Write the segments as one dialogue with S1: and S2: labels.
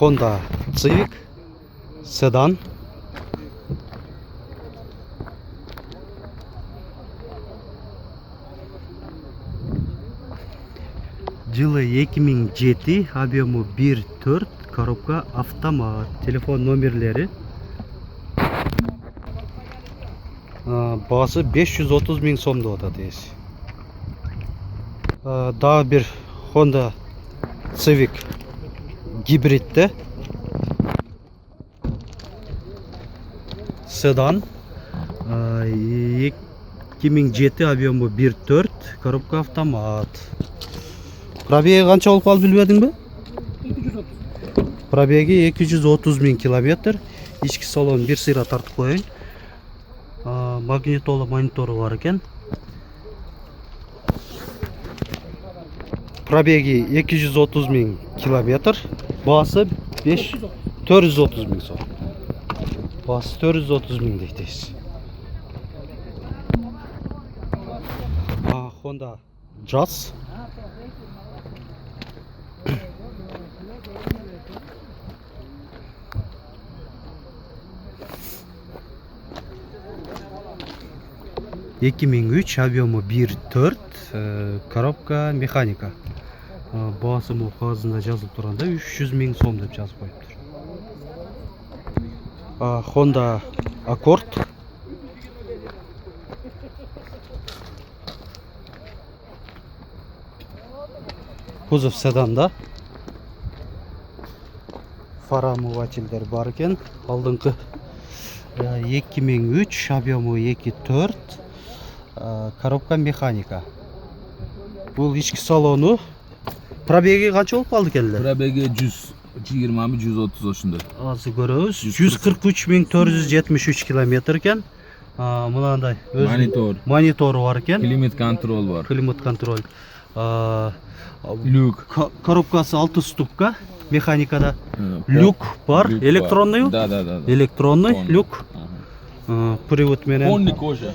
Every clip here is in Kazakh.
S1: Honda Civic sedan. Жылы 2007, объемы 1.4, коробка автомат. Телефон номерлері. Бағасы 530 000 сомды отады. Дағы бір Honda Civic гибридті седан. 2007, объемы 1.4, коробка автомат. Пробеги қанша болып қалды білмедің бе?
S2: 230.
S1: Пробеги 230 000 километр. Ішкі салон бір сыйра тартып қойын. Магнитола мониторы бар екен. Пробеги 230 000 километр. Басы 430 000 сом. Басы 430 000 дейтейіз. Honda Jazz. ...2003, объемы 1.4, коробка механика. Бағасы бұл қағазында жазылып тұрғанда 300 000 сом деп жазып қойып тұр. Honda Accord. Кузов седанда. Фара омывательдер бар екен. Алдыңғы 2003, объемы 2.4. Коробка механика. Бұл ішкі салону. Пробеги қанша болып қалды келді?
S2: Пробеги 120-130 ошында.
S1: Азы көрөбүз. 143 473 километр екен. Мынандай монитор бар екен.
S2: Климат контроль бар.
S1: Климат контроль.
S2: Люк.
S1: Коробкасы 6 ступка. Механикада люк бар. Электронный?
S2: Да.
S1: Электронный люк. Привод менен.
S2: Полный кожа.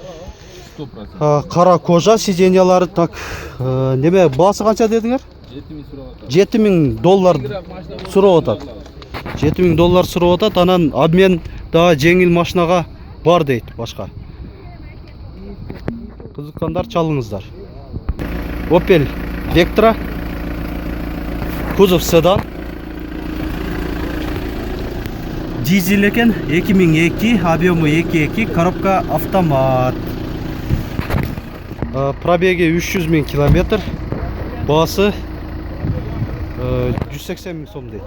S2: 100%.
S1: Қара кожа, сиденьялары так. Неме, басы қанша дедіңер? 7000 доллар сұрап отады. 7000 доллар сұрап отады. Анан обмен да жеңіл машинаға бар дейді башқа. Қызыққандар чалыңыздар. Opel Vectra. Кузов седан. Дизель екен, 2002, объемы 2.2, коробка автомат. Пробеги 300 000 километр. Басы 180 000 сом дейді.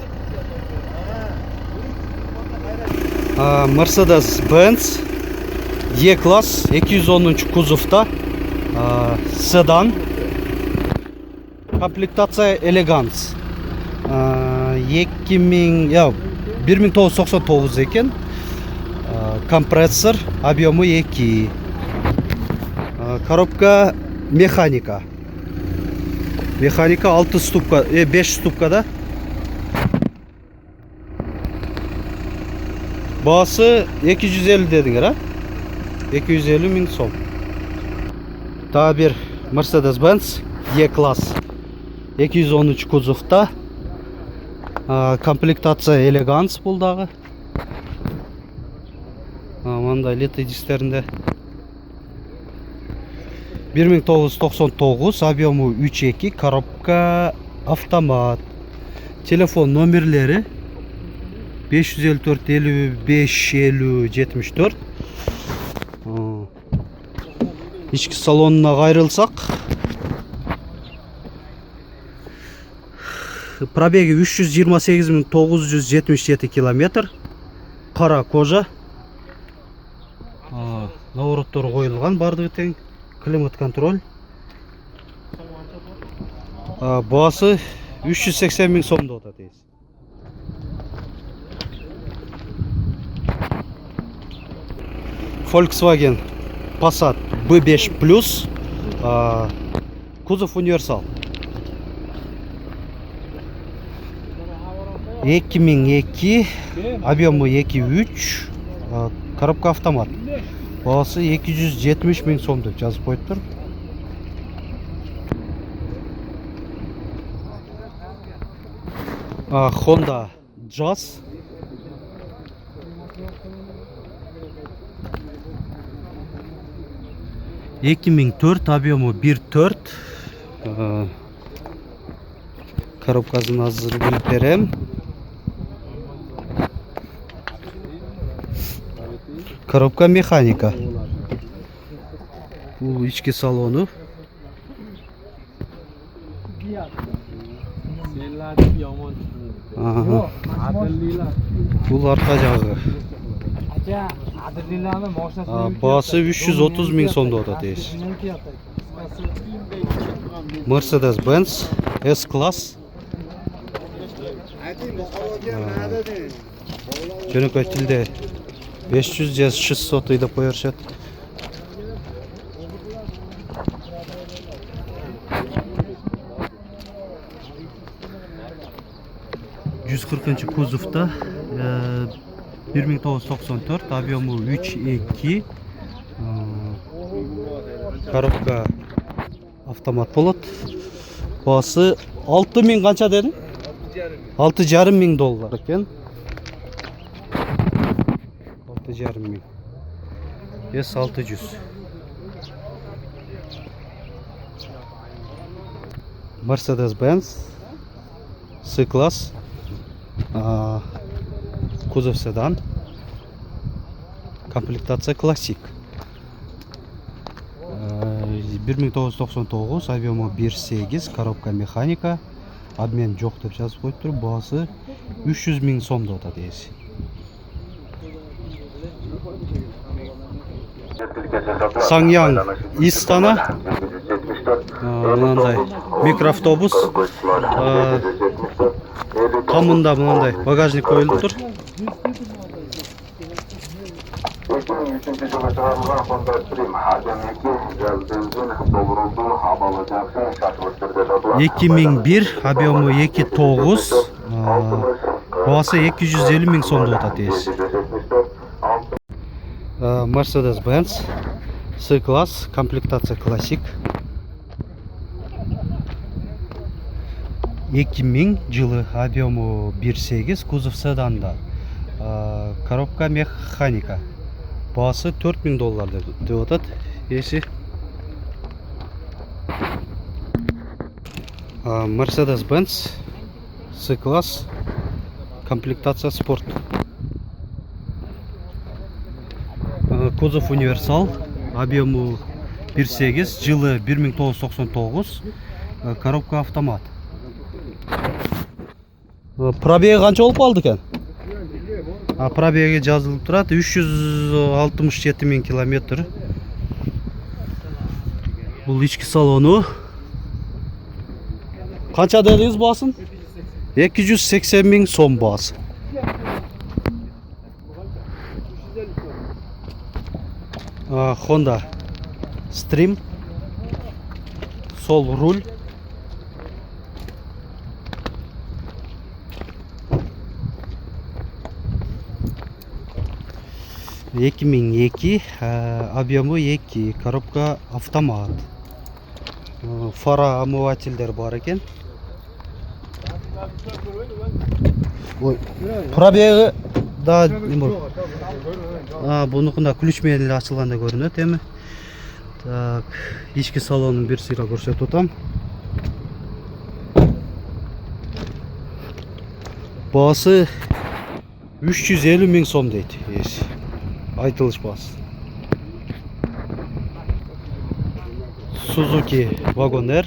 S1: Mercedes-Benz E-класс 210 кузовта. Седан. Комплектация Elegance. 1999 екен. Компрессор, объемы 2. Коробка механика. Механика 6 ступка, 5 ступкада. Басы 250 дедіңер, а? 250 000 сом. Тағы бір Mercedes-Benz E-класс 213 кузовта. Комплектация Elegance бұлдағы. Мандай леті дистерінде. 1999, объемы 3.2, коробка автомат. Телефон номерлері 554 55 50 74. Ішкі салонына қайрылсақ, пробеги 328 977 километр. Қара кожа. Навороттары қойылған барды тең. Климат контроль. Басы 380 000 сомды отады. Volkswagen Passat B5 Plus. Кузов универсал. 2002, объемы 2.3, коробка автомат. Басы 270 000 сом деп жазып қойып тұр. Honda Jazz. ...2004 объемы 1.4. Коробкасын азыр билип берем. Коробка механика. Бул ички салону. Бул арка жагы. Баасы 330 000 сомдо атат эс. Mercedes-Benz S-класс. Жөнөкөй тилде 500 же 600 деп коюшат. Кузовта 1994, объемы 3.2. Коробка автомат болот. Баасы 6000 канча дедиң? 6,5 мың доллар экен. 6,5 мың. S600. Mercedes-Benz C-класс. Кузов седан. Комплектация классик. 1999, объемы 1.8, коробка механика. Обмен жоқ деп жазып коюптур. Баасы 300 000 сомдо атат эси. Саңяң Истана. Мынандай микроавтобус. Тамында мынандай багажник коюлуп тур. Эки миң бир, объемы 2.9, баасы 250 000 сомдо атат эси. Mercedes-Benz C-класс, комплектация классик. 2000 жылы, объемы 1.8, кузов седанда. Коробка механика. Баасы 4000 доллар деп атат эси. Mercedes-Benz C-класс, комплектация спорт. Кузов универсал, объемы 1.8, жылы 1999, коробка автомат. Пробеги канча болуп калды экен? Пробеги жазылып турат, 367 000 километр. Бул ички салону. Канча дедиңиз баасын? 280 000 сом баасы. Honda Stream. Сол руль. Эки миң эки, объемы 2, коробка автомат. Фара омывательдер бар экен. Пробеги да бунукунда ключ менен эле ачылгандай көрүнөт эми. Так, ички салонун бир сыйра көрсөтүп атам. Баасы 350 000 сом дейт. Айтылыш баасы. Suzuki Wagoner.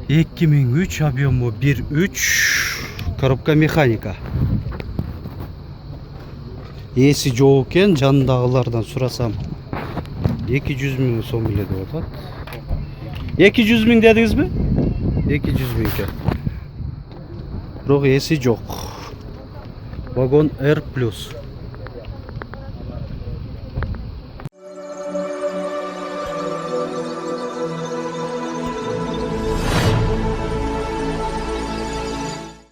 S1: Эки миң үч, объемы 1.3, коробка механика. Эси жок экен, жанындагылардан сурасам 200 000 сом эле деп атат. 200 000 дедиңизби? 200 000 экен. Бирок эси жок. Вагон R+.